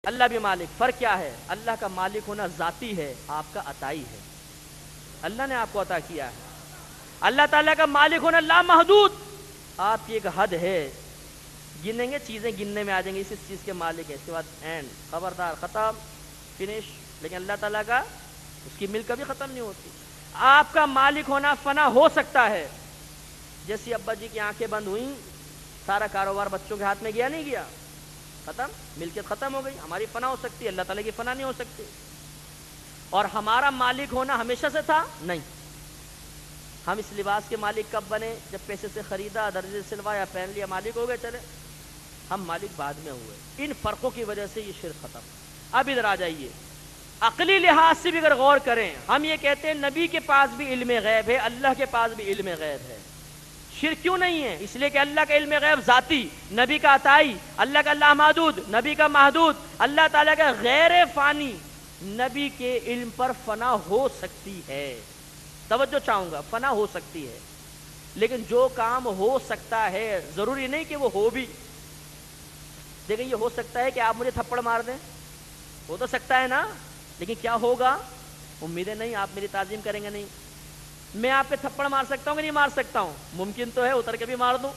اللہ بھی مالک. فرق کیا ہے؟ اللہ کا مالک ہونا ذاتی ہے، آپ کا عطائی ہے. اللہ نے آپ کو عطا کیا ہے. اللہ تعالیٰ کا مالک ہونا لامحدود، آپ کی ایک حد ہے، گنیں گے چیزیں گننے میں آ جائیں گے، اس چیز کے مالک ہے، اس کے بعد اینڈ، خبردار، ختم، فنش. لیکن اللہ تعالیٰ کا اس کی ملک کبھی ختم نہیں ہوتی. آپ کا مالک ہونا فنا ہو سکتا ہے. جیسی ابا جی کی آنکھیں بند ہوئیں، سارا کاروبار بچوں کے ہاتھ میں گیا نہیں گیا، ختم، ملکیت ختم ہو گئی. ہماری فنا ہو سکتی ہے، اللہ تعالیٰ کی فنا نہیں ہو سکتی. اور ہمارا مالک ہونا ہمیشہ سے تھا؟ نہیں. ہم اس لباس کے مالک کب بنے؟ جب پیسے سے خریدا، درجے سے سلوایا، پہن لیا، مالک ہو گئے. چلے، ہم مالک بعد میں ہوئے. ان فرقوں کی وجہ سے یہ شرک ختم. اب ادھر آ جائیے، عقلی لحاظ سے بھی اگر غور کریں، ہم یہ کہتے ہیں نبی کے پاس بھی علم غیب ہے، اللہ کے پاس بھی علم غیب ہے. شرک کیوں نہیں ہے؟ اس لیے کہ اللہ کا علم غیب ذاتی، نبی کا عطائی. اللہ کا لامحدود، نبی کا محدود. اللہ تعالیٰ کا غیر فانی، نبی کے علم پر فنا ہو سکتی ہے. توجہ چاہوں گا، فنا ہو سکتی ہے. لیکن جو کام ہو سکتا ہے ضروری نہیں کہ وہ ہو بھی. دیکھیں، یہ ہو سکتا ہے کہ آپ مجھے تھپڑ مار دیں، ہو تو سکتا ہے نا، لیکن کیا ہوگا؟ امیدیں نہیں، آپ میری تعظیم کریں گے نہیں. میں آپ پہ تھپڑ مار سکتا ہوں کہ نہیں مار سکتا ہوں؟ ممکن تو ہے اتر کے بھی مار دوں،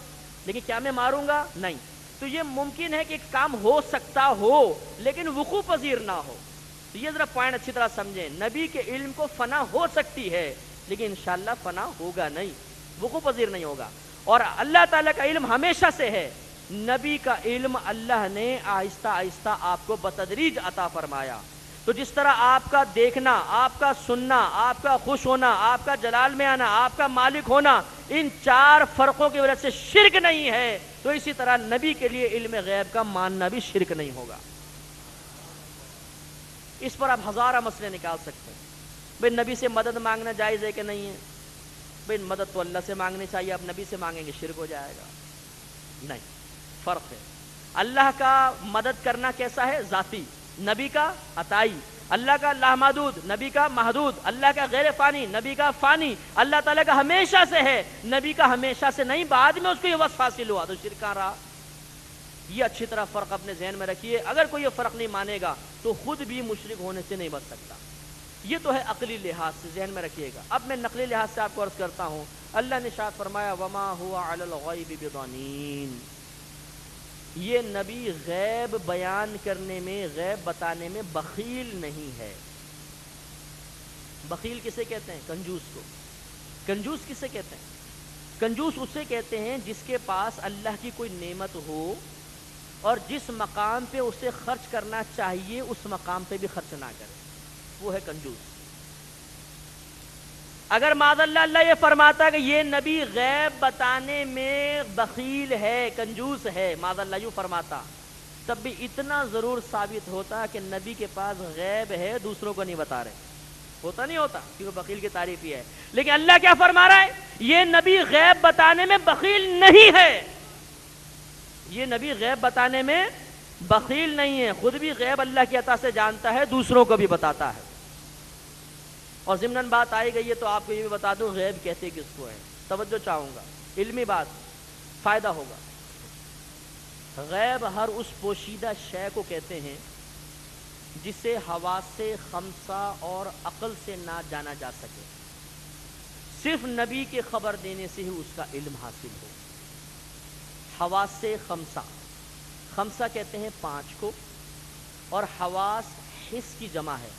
لیکن کیا میں ماروں گا؟ نہیں. تو یہ ممکن ہے کہ ایک کام ہو سکتا ہو لیکن وقوع پذیر نہ ہو. تو یہ ذرا پوائنٹ اچھی طرح سمجھیں. نبی کے علم کو فنا ہو سکتی ہے لیکن انشاءاللہ فنا ہوگا نہیں، وقوع پذیر نہیں ہوگا. اور اللہ تعالیٰ کا علم ہمیشہ سے ہے. نبی کا علم اللہ نے آہستہ آہستہ آپ کو بتدریج عطا فرمایا. تو جس طرح آپ کا دیکھنا، آپ کا سننا، آپ کا خوش ہونا، آپ کا جلال میں آنا، آپ کا مالک ہونا، ان چار فرقوں کی وجہ سے شرک نہیں ہے، تو اسی طرح نبی کے لیے علم غیب کا ماننا بھی شرک نہیں ہوگا. اس پر آپ ہزارہ مسئلے نکال سکتے ہیں. بھئی نبی سے مدد مانگنا جائز ہے کہ نہیں ہے؟ بھئی مدد تو اللہ سے مانگنی چاہیے، آپ نبی سے مانگیں گے شرک ہو جائے گا. نہیں، فرق ہے. اللہ کا مدد کرنا کیسا ہے؟ ذاتی. نبی کا عطائی. اللہ کا لامحدود، نبی کا محدود. اللہ کا غیر فانی، نبی کا فانی. اللہ تعالیٰ کا ہمیشہ سے ہے، نبی کا ہمیشہ سے نہیں، بعد میں اس کو یہ وصف حاصل ہوا تو شرک کہاں رہا. یہ اچھی طرح فرق اپنے ذہن میں رکھیے. اگر کوئی یہ فرق نہیں مانے گا تو خود بھی مشرک ہونے سے نہیں بچ سکتا. یہ تو ہے عقلی لحاظ سے، ذہن میں رکھیے گا. اب میں نقلی لحاظ سے آپ کو عرض کرتا ہوں. اللہ نے ارشاد فرمایا وما هو علی الغیب بضنین. یہ نبی غیب بیان کرنے میں، غیب بتانے میں بخیل نہیں ہے. بخیل کسے کہتے ہیں؟ کنجوس کو. کنجوس کسے کہتے ہیں؟ کنجوس اسے کہتے ہیں جس کے پاس اللہ کی کوئی نعمت ہو اور جس مقام پہ اسے خرچ کرنا چاہیے اس مقام پہ بھی خرچ نہ کرے، وہ ہے کنجوس. اگر معاذ اللہ اللہ یہ فرماتا کہ یہ نبی غیب بتانے میں بخیل ہے، کنجوس ہے، معاذ اللہ یوں فرماتا، تب بھی اتنا ضرور ثابت ہوتا کہ نبی کے پاس غیب ہے، دوسروں کو نہیں بتا رہے. ہوتا نہیں ہوتا؟ کیونکہ بخیل کی تعریف ہی ہے. لیکن اللہ کیا فرما رہا ہے؟ یہ نبی غیب بتانے میں بخیل نہیں ہے. یہ نبی غیب بتانے میں بخیل نہیں ہے، خود بھی غیب اللہ کی عطا سے جانتا ہے، دوسروں کو بھی بتاتا ہے. اور ضمناً بات آئی گئی ہے تو آپ کو یہ بھی بتا دوں غیب کہتے کس کو ہے. توجہ چاہوں گا، علمی بات، فائدہ ہوگا. غیب ہر اس پوشیدہ شے کو کہتے ہیں جسے حواس خمسہ اور عقل سے نہ جانا جا سکے. صرف نبی کے خبر دینے سے ہی اس کا علم حاصل ہو. حواس خمسہ، خمسہ کہتے ہیں 5 کو، اور حواس حس کی جمع ہے،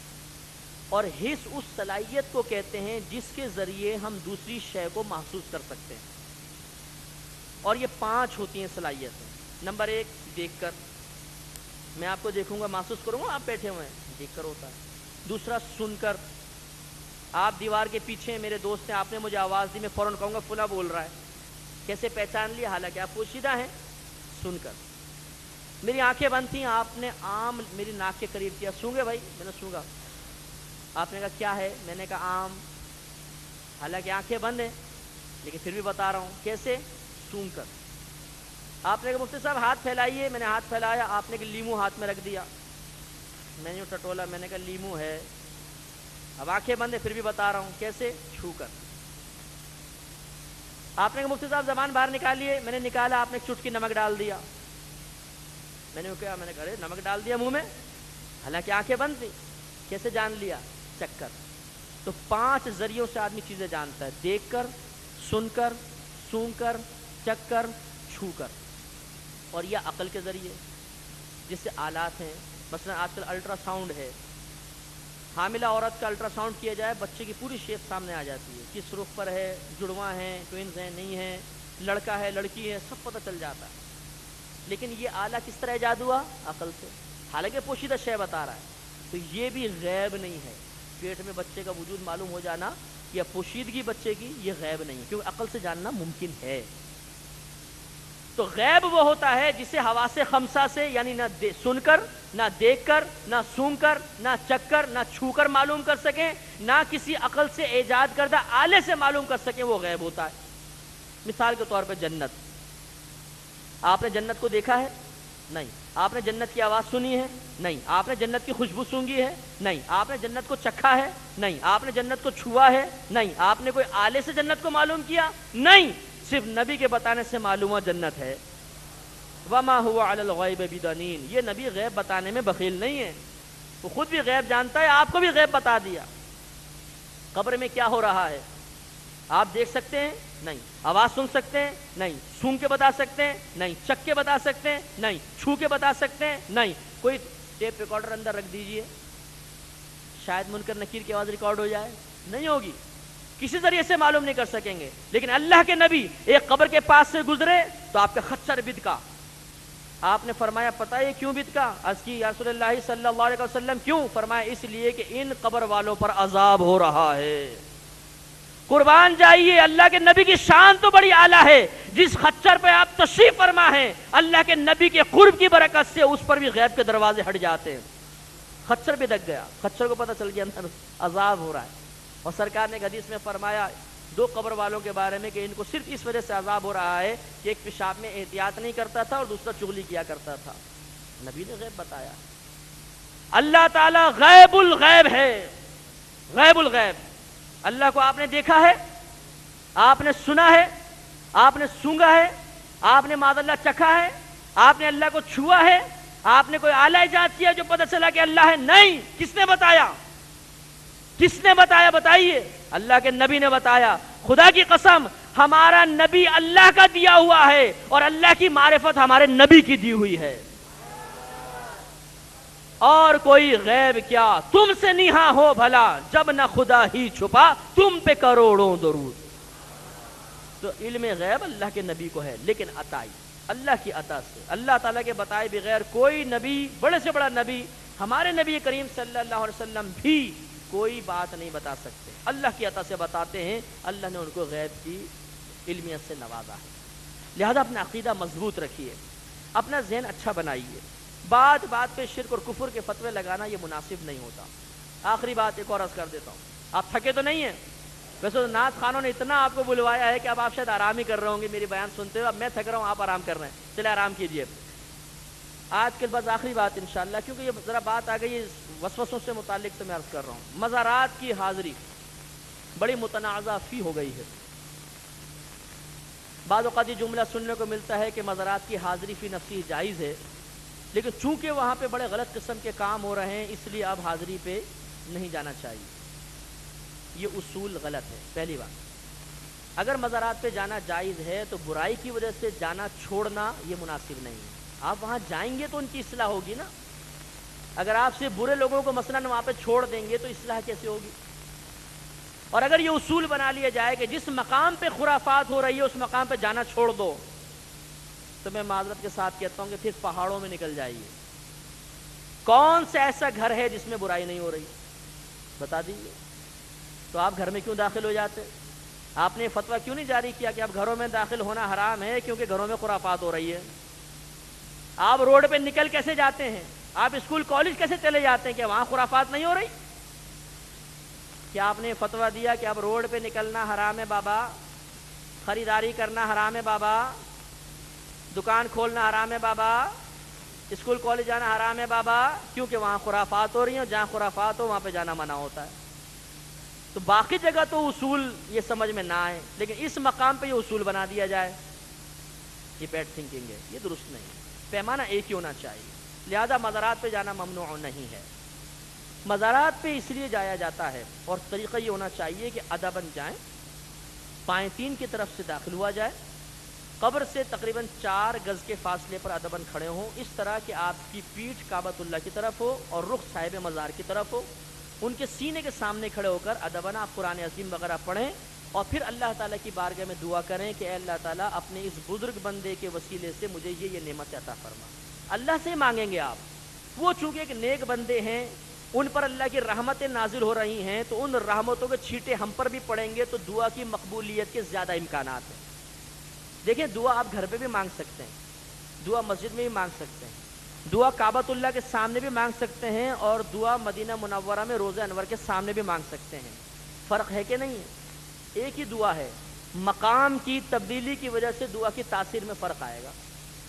اور حس اس صلاحیت کو کہتے ہیں جس کے ذریعے ہم دوسری شے کو محسوس کر سکتے ہیں. اور یہ 5 ہوتی ہیں صلاحیتیں. نمبر 1 دیکھ کر، میں آپ کو دیکھوں گا محسوس کروں گا آپ بیٹھے ہوئے ہیں، دیکھ کر ہوتا ہے. دوسرا سن کر، آپ دیوار کے پیچھے میرے دوست ہیں، آپ نے مجھے آواز دی، میں فوراً کہوں گا فلاں بول رہا ہے. کیسے پہچان لیا؟ حالانکہ آپ پوشیدہ ہیں. سن کر. میری آنکھیں بند تھیں، آپ نے آم میری ناک کے قریب کیا، سونگے بھائی؟ میں نے سونگا. آپ نے کہا کیا ہے؟ میں نے کہا آم. حالانکہ آنکھیں بند ہیں لیکن پھر بھی بتا رہا ہوں. کیسے؟ سونگ کر. آپ نے کہا مفتی صاحب ہاتھ پھیلائیے، میں نے ہاتھ پھیلایا، آپ نے کہا لیمو ہاتھ میں رکھ دیا. میں نے یوں ٹٹولا، میں نے کہا لیمو ہے. اب آنکھیں بند ہیں پھر بھی بتا رہا ہوں. کیسے؟ چھو کر. آپ نے کہا مفتی صاحب زبان باہر نکالیے، میں نے نکالا، آپ نے ایک چٹکی نمک ڈال دیا. میں نے کہا ارے نمک ڈال دیا منہ میں. حالانکہ آنکھیں بند تھی. کیسے جان لیا؟ چکر. تو 5 ذریعوں سے آدمی چیزیں جانتا ہے: دیکھ کر، سن کر، سونگھ کر، چکھ کر، چھو کر. اور یہ عقل کے ذریعے جس سے آلات ہیں. مثلا آج کل الٹرا ساؤنڈ ہے، حاملہ عورت کا الٹرا ساؤنڈ کیا جائے، بچے کی پوری شیپ سامنے آ جاتی ہے، کس رخ پر ہے، جڑواں ہیں، ٹوئنز ہیں، نہیں ہیں، لڑکا ہے، لڑکی ہے، سب پتہ چل جاتا ہے. لیکن یہ آلہ کس طرح ایجاد ہوا؟ عقل سے. حالانکہ پوشیدہ شے بتا رہا ہے. تو یہ بھی غیب نہیں ہے. پیٹ میں بچے کا وجود معلوم ہو جانا یا پوشیدگی بچے کی، یہ غیب نہیں ہے، کیونکہ عقل سے جاننا ممکن ہے. تو غیب وہ ہوتا ہے جسے حواس خمسہ سے، یعنی نہ سن کر، نہ دیکھ کر، نہ سونگھ کر، نہ چکھ کر، نہ چھو کر معلوم کر سکیں، نہ کسی عقل سے ایجاد کردہ آلے سے معلوم کر سکیں، وہ غیب ہوتا ہے. مثال کے طور پہ جنت. آپ نے جنت کو دیکھا ہے؟ نہیں. آپ نے جنت کی آواز سنی ہے؟ نہیں. آپ نے جنت کی خوشبو سونگھی ہے؟ نہیں. آپ نے جنت کو چکھا ہے؟ نہیں. آپ نے جنت کو چھوا ہے؟ نہیں. آپ نے کوئی آلے سے جنت کو معلوم کیا؟ نہیں. صرف نبی کے بتانے سے معلوم جنت ہے. وما هو علی الغیب بدنین. یہ نبی غیب بتانے میں بخیل نہیں ہے، وہ خود بھی غیب جانتا ہے، آپ کو بھی غیب بتا دیا. قبر میں کیا ہو رہا ہے آپ دیکھ سکتے ہیں؟ نہیں. آواز سن سکتے ہیں؟ نہیں. سونگھ کے بتا سکتے ہیں؟ نہیں. چکھ کے بتا سکتے ہیں؟ نہیں. چھو کے بتا سکتے ہیں؟ نہیں. کوئی ٹیپ ریکارڈر اندر رکھ دیجئے، شاید منکر نکیر کی آواز ریکارڈ ہو جائے، نہیں ہوگی. کسی ذریعے سے معلوم نہیں کر سکیں گے. لیکن اللہ کے نبی ایک قبر کے پاس سے گزرے تو آپ کا خچر بدکا. آپ نے فرمایا پتہ ہے کیوں بدکا؟ عرض کی یا رسول اللہ صلی اللہ علیہ وسلم کیوں؟ فرمایا اس لیے کہ ان قبر والوں پر عذاب ہو رہا ہے. قربان جائیے، اللہ کے نبی کی شان تو بڑی اعلیٰ ہے. جس خچر پہ آپ تشریف فرما ہیں، اللہ کے نبی کے قرب کی برکت سے اس پر بھی غیب کے دروازے ہٹ جاتے ہیں. خچر بھی دک گیا، خچر کو پتہ چل گیا اندر عذاب ہو رہا ہے. اور سرکار نے ایک حدیث میں فرمایا 2 قبر والوں کے بارے میں کہ ان کو صرف اس وجہ سے عذاب ہو رہا ہے کہ ایک پیشاب میں احتیاط نہیں کرتا تھا اور دوسرا چغلی کیا کرتا تھا. نبی نے غیب بتایا. اللہ تعالیٰ غیب الغیب ہے، غیب الغیب. اللہ کو آپ نے دیکھا ہے، آپ نے سنا ہے، آپ نے سونگا ہے، آپ نے معاذ اللہ چکھا ہے، آپ نے اللہ کو چھوا ہے، آپ نے کوئی آلہ ایجاد کیا جو پتہ چلا کہ اللہ ہے؟ نہیں. کس نے بتایا؟ کس نے بتایا؟ بتائیے. اللہ کے نبی نے بتایا. خدا کی قسم ہمارا نبی اللہ کا دیا ہوا ہے اور اللہ کی معرفت ہمارے نبی کی دی ہوئی ہے. اور کوئی غیب کیا تم سے نیہا ہو بھلا، جب نہ خدا ہی چھپا تم پہ کروڑوں درود. تو علم غیب اللہ کے نبی کو ہے، لیکن عطائی اللہ کی عطا سے. اللہ تعالیٰ کے بتائے بغیر کوئی نبی، بڑے سے بڑا نبی ہمارے نبی کریم صلی اللہ علیہ وسلم بھی کوئی بات نہیں بتا سکتے. اللہ کی عطا سے بتاتے ہیں. اللہ نے ان کو غیب کی علمیت سے نوازا ہے. لہذا اپنا عقیدہ مضبوط رکھیے، اپنا ذہن اچھا بنائیے. بات بات پہ شرک اور کفر کے فتوے لگانا یہ مناسب نہیں ہوتا. آخری بات ایک اور عرض کر دیتا ہوں. آپ تھکے تو نہیں ہیں؟ ویسے تو نعت خانوں نے اتنا آپ کو بلوایا ہے کہ اب آپ شاید آرام ہی کر رہے ہوں گے میری بیان سنتے ہوئے. اب میں تھک رہا ہوں، آپ آرام کر رہے ہیں، چلے آرام کیجئے. آج کے بعد آخری بات انشاءاللہ، کیونکہ یہ ذرا بات آ گئی وسوسوں سے متعلق تو میں عرض کر رہا ہوں. مزارات کی حاضری بڑی متنازع فی ہو گئی ہے. بعض اوقات یہ جملہ سننے کو ملتا ہے کہ مزارات کی حاضری فی نفسی جائز ہے، لیکن چونکہ وہاں پہ بڑے غلط قسم کے کام ہو رہے ہیں اس لیے اب حاضری پہ نہیں جانا چاہیے. یہ اصول غلط ہے. پہلی بات، اگر مزارات پہ جانا جائز ہے تو برائی کی وجہ سے جانا چھوڑنا یہ مناسب نہیں ہے. آپ وہاں جائیں گے تو ان کی اصلاح ہوگی نا. اگر آپ سے برے لوگوں کو مثلاً وہاں پہ چھوڑ دیں گے تو اصلاح کیسے ہوگی؟ اور اگر یہ اصول بنا لیا جائے کہ جس مقام پہ خرافات ہو رہی ہے اس مقام پہ جانا چھوڑ دو، تو میں معذرت کے ساتھ کہتا ہوں کہ پھر پہاڑوں میں نکل جائیے. کون سا ایسا گھر ہے جس میں برائی نہیں ہو رہی؟ بتا دیجیے. تو آپ گھر میں کیوں داخل ہو جاتے؟ آپ نے فتویٰ کیوں نہیں جاری کیا کہ اب گھروں میں داخل ہونا حرام ہے کیونکہ گھروں میں خرافات ہو رہی ہے؟ آپ روڈ پہ نکل کیسے جاتے ہیں؟ آپ اسکول کالج کیسے چلے جاتے ہیں کہ وہاں خرافات نہیں ہو رہی؟ کیا آپ نے فتویٰ دیا کہ اب روڈ پہ نکلنا حرام ہے بابا، خریداری کرنا حرام ہے بابا، دکان کھولنا حرام ہے بابا، اسکول کالج جانا حرام ہے بابا، کیونکہ وہاں خرافات ہو رہی ہیں، جہاں خرافات ہو وہاں پہ جانا منع ہوتا ہے؟ تو باقی جگہ تو اصول یہ سمجھ میں نہ آئے، لیکن اس مقام پہ یہ اصول بنا دیا جائے، یہ بیڈ تھنکنگ ہے، یہ درست نہیں ہے. پیمانہ ایک ہی ہونا چاہیے. لہذا مزارات پہ جانا ممنوع نہیں ہے. مزارات پہ اس لیے جایا جاتا ہے اور طریقہ یہ ہونا چاہیے کہ ادباً جائیں, پائیں کی طرف سے داخل ہوا جائے, قبر سے تقریباً 4 گز کے فاصلے پر ادباً کھڑے ہوں, اس طرح کہ آپ کی پیٹھ کعبۃ اللہ کی طرف ہو اور رخ صاحب مزار کی طرف ہو. ان کے سینے کے سامنے کھڑے ہو کر ادباً آپ قرآن عظیم وغیرہ پڑھیں اور پھر اللہ تعالیٰ کی بارگاہ میں دعا کریں کہ اے اللہ تعالیٰ اپنے اس بزرگ بندے کے وسیلے سے مجھے یہ نعمت عطا فرما. اللہ سے مانگیں گے آپ. وہ چونکہ ایک نیک بندے ہیں, ان پر اللہ کی رحمتیں نازل ہو رہی ہیں, تو ان رحمتوں کے چھینٹے ہم پر بھی پڑیں گے تو دعا کی مقبولیت کے زیادہ امکانات ہیں. دیکھیں, دعا آپ گھر پہ بھی مانگ سکتے ہیں, دعا مسجد میں بھی مانگ سکتے ہیں, دعا کعبۃ اللہ کے سامنے بھی مانگ سکتے ہیں, اور دعا مدینہ منورہ میں روضہ انور کے سامنے بھی مانگ سکتے ہیں. فرق ہے کہ نہیں ہے؟ ایک ہی دعا ہے, مقام کی تبدیلی کی وجہ سے دعا کی تاثیر میں فرق آئے گا.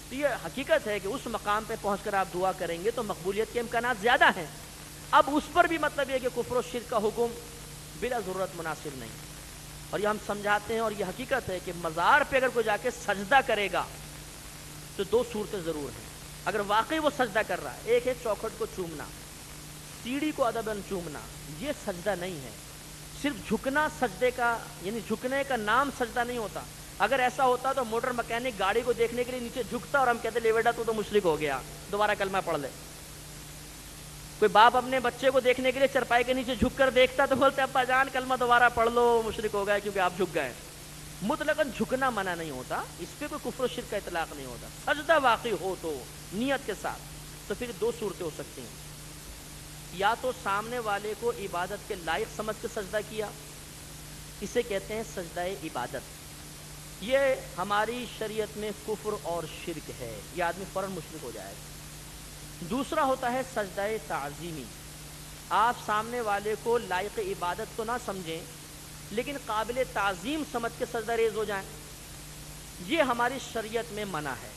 تو یہ حقیقت ہے کہ اس مقام پہ پہنچ کر آپ دعا کریں گے تو مقبولیت کے امکانات زیادہ ہیں. اب اس پر بھی مطلب یہ کہ کفر و شرک کا حکم بلا ضرورت مناسب نہیں, اور یہ ہم سمجھاتے ہیں, اور یہ حقیقت ہے کہ مزار پہ اگر کوئی جا کے سجدہ کرے گا تو 2 صورتیں ضرور ہیں. اگر واقعی وہ سجدہ کر رہا ہے, ایک ہے چوکھٹ کو چومنا, سیڑھی کو ادباً چومنا, یہ سجدہ نہیں ہے. صرف جھکنا سجدے کا, یعنی جھکنے کا نام سجدہ نہیں ہوتا. اگر ایسا ہوتا تو موٹر مکینک گاڑی کو دیکھنے کے لیے نیچے جھکتا اور ہم کہتے لے بیٹا تو مشرک ہو گیا, دوبارہ کلمہ پڑھ لے. کوئی باپ اپنے بچے کو دیکھنے کے لیے چرپائی کے نیچے جھک کر دیکھتا تو بولتے ابا جان کلمہ دوبارہ پڑھ لو, مشرک ہو گئے کیونکہ آپ جھک گئے. مطلقاً جھکنا منع نہیں ہوتا, اس پہ کوئی کفر و شرک کا اطلاق نہیں ہوتا. سجدہ واقعی ہو تو نیت کے ساتھ, تو پھر 2 صورتیں ہو سکتی ہیں. یا تو سامنے والے کو عبادت کے لائق سمجھ کے سجدہ کیا, اسے کہتے ہیں سجدہ عبادت. یہ ہماری شریعت میں کفر اور شرک ہے, یہ آدمی فوراً مشرک ہو جائے گا. دوسرا ہوتا ہے سجدہ تعظیمی. آپ سامنے والے کو لائق عبادت تو نہ سمجھیں لیکن قابل تعظیم سمجھ کے سجدہ ریز ہو جائیں. یہ ہماری شریعت میں منع ہے,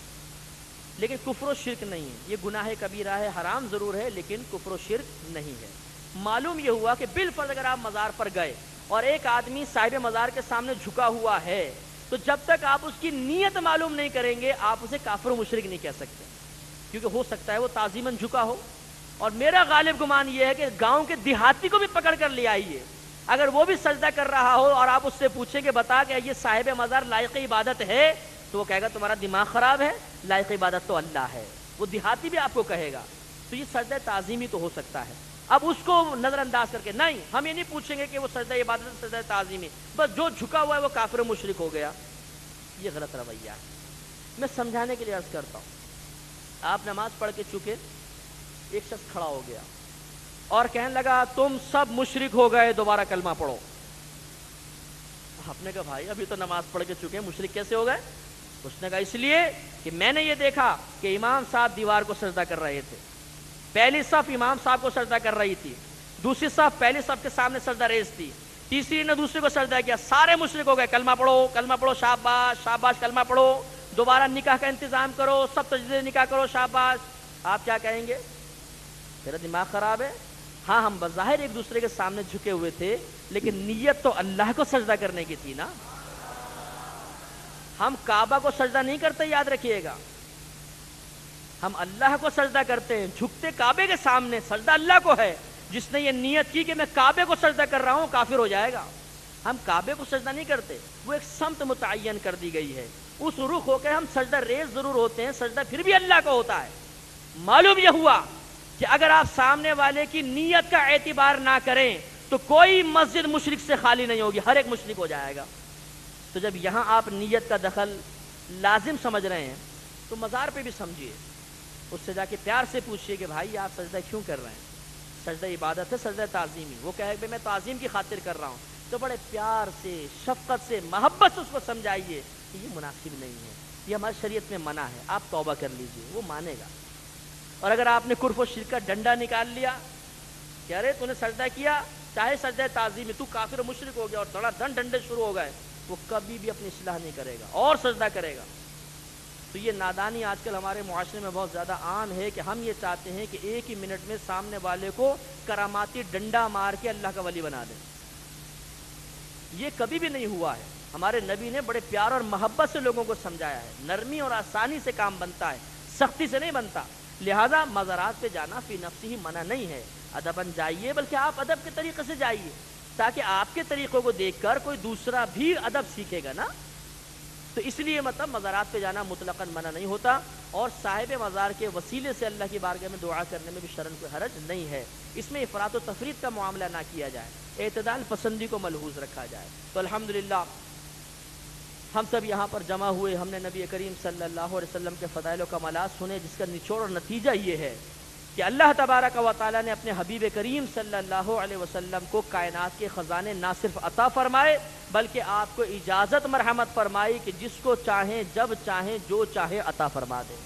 لیکن کفر و شرک نہیں ہے. یہ گناہ کبیرہ ہے, حرام ضرور ہے لیکن کفر و شرک نہیں ہے. معلوم یہ ہوا کہ بالفرض اگر آپ مزار پر گئے اور ایک آدمی صاحب مزار کے سامنے جھکا ہوا ہے, تو جب تک آپ اس کی نیت معلوم نہیں کریں گے آپ اسے کافر و مشرک نہیں کہہ سکتے, کیونکہ ہو سکتا ہے وہ تعظیماً جھکا ہو. اور میرا غالب گمان یہ ہے کہ گاؤں کے دیہاتی کو بھی پکڑ کر لے آئیے, اگر وہ بھی سجدہ کر رہا ہو اور آپ اس سے پوچھیں کہ بتا کہ یہ صاحب مزار لائق عبادت ہے, تو وہ کہے گا تمہارا دماغ خراب ہے, لائق عبادت تو اللہ ہے. وہ دیہاتی بھی آپ کو کہے گا. تو یہ سجدہ تعظیمی تو ہو سکتا ہے. اب اس کو نظر انداز کر کے نہیں, ہم یہ نہیں پوچھیں گے کہ وہ سجدہ عبادت سجدہ تعظیمی, بس جو جھکا ہوا ہے وہ کافر و مشرک ہو گیا. یہ غلط رویہ ہے. میں سمجھانے کے لیے عرض کرتا ہوں, آپ نماز پڑھ کے چکے, ایک شخص کھڑا ہو گیا اور کہنے لگا تم سب مشرک ہو گئے, دوبارہ کلمہ پڑھو. آپ نے کہا بھائی ابھی تو نماز پڑھ کے چکے, مشرک کیسے ہو گئے؟ اس نے کہا اس لیے کہ میں نے یہ دیکھا کہ امام صاحب دیوار کو سجدہ کر رہے تھے, پہلی صف امام صاحب کو سجدہ کر رہی تھی, دوسری صف پہلی صف کے سامنے سجدہ ریز تھی, تیسری نے دوسرے کو سجدہ کیا, سارے مشرک ہو گئے. کلمہ پڑھو, کلمہ پڑھو, شاباش شاباش, کلمہ پڑھو, دوبارہ نکاح کا انتظام کرو, سب تجدید نکاح کرو, شاباش. آپ کیا کہیں گے؟ میرا دماغ خراب ہے. ہاں ہم بظاہر ایک دوسرے کے سامنے جھکے ہوئے تھے لیکن نیت تو اللہ کو سجدہ کرنے کی تھی نا. ہم کعبہ کو سجدہ نہیں کرتے, یاد رکھیے گا, ہم اللہ کو سجدہ کرتے ہیں. جھکتے کعبے کے سامنے, سجدہ اللہ کو ہے. جس نے یہ نیت کی کہ میں کعبے کو سجدہ کر رہا ہوں کافر ہو جائے گا. ہم کعبے کو سجدہ نہیں کرتے, وہ ایک سمت متعین کر دی گئی ہے, اس رخ ہو کے ہم سجدہ ریز ضرور ہوتے ہیں, سجدہ پھر بھی اللہ کا ہوتا ہے. معلوم یہ ہوا کہ اگر آپ سامنے والے کی نیت کا اعتبار نہ کریں تو کوئی مسجد مشرک سے خالی نہیں ہوگی, ہر ایک مشرک ہو جائے گا. تو جب یہاں آپ نیت کا دخل لازم سمجھ رہے ہیں تو مزار پہ بھی سمجھیے, اس سے جا کے پیار سے پوچھئے کہ بھائی آپ سجدہ کیوں کر رہے ہیں؟ سجدہ عبادت ہے, سجدہ تعظیمی. وہ کہے کہ میں تعظیم کی خاطر کر رہا ہوں, تو بڑے پیار سے, شفقت سے, محبت سے اس کو سمجھائیے کہ یہ مناسب نہیں ہے, یہ ہماری شریعت میں منع ہے, آپ توبہ کر لیجئے. وہ مانے گا. اور اگر آپ نے کفر و شرک کا ڈنڈا نکال لیا کہ ارے تو نے سجدہ کیا, چاہے سجدہ تعظیم, تو کافر و مشرک ہو گیا, اور دھڑا دھن ڈنڈے شروع ہو گئے, وہ کبھی بھی اپنی اصلاح نہیں کرے گا اور سجدہ کرے گا. تو یہ نادانی آج کل ہمارے معاشرے میں بہت زیادہ عام ہے کہ ہم یہ چاہتے ہیں کہ ایک ہی منٹ میں سامنے والے کو کراماتی ڈنڈا مار کے اللہ کا ولی بنا دیں. یہ کبھی بھی نہیں ہوا ہے. ہمارے نبی نے بڑے پیار اور محبت سے لوگوں کو سمجھایا ہے. نرمی اور آسانی سے کام بنتا ہے, سختی سے نہیں بنتا. لہذا مزارات پہ جانا فی نفسی ہی منع نہیں ہے، ادباً جائیے، بلکہ آپ ادب کے طریقے سے جائیے تاکہ آپ کے طریقوں کو دیکھ کر کوئی دوسرا بھی ادب سیکھے گا نا۔ تو اس لیے مطلب مزارات پہ جانا مطلقاً منع نہیں ہوتا، اور صاحب مزار کے وسیلے سے اللہ کی بارگاہ میں دعا کرنے میں بھی شرعاً کوئی حرج نہیں ہے۔ اس میں افراط و تفریط کا معاملہ نہ کیا جائے، اعتدال پسندی کو ملحوظ رکھا جائے۔ تو الحمدللہ ہم سب یہاں پر جمع ہوئے، ہم نے نبی کریم صلی اللہ علیہ وسلم کے فضائل و کمالات سنے، جس کا نچوڑ اور نتیجہ یہ ہے کہ اللہ تبارک و تعالیٰ نے اپنے حبیب کریم صلی اللہ علیہ وسلم کو کائنات کے خزانے نہ صرف عطا فرمائے بلکہ آپ کو اجازت مرحمت فرمائی کہ جس کو چاہیں جب چاہیں جو چاہے عطا فرما دے۔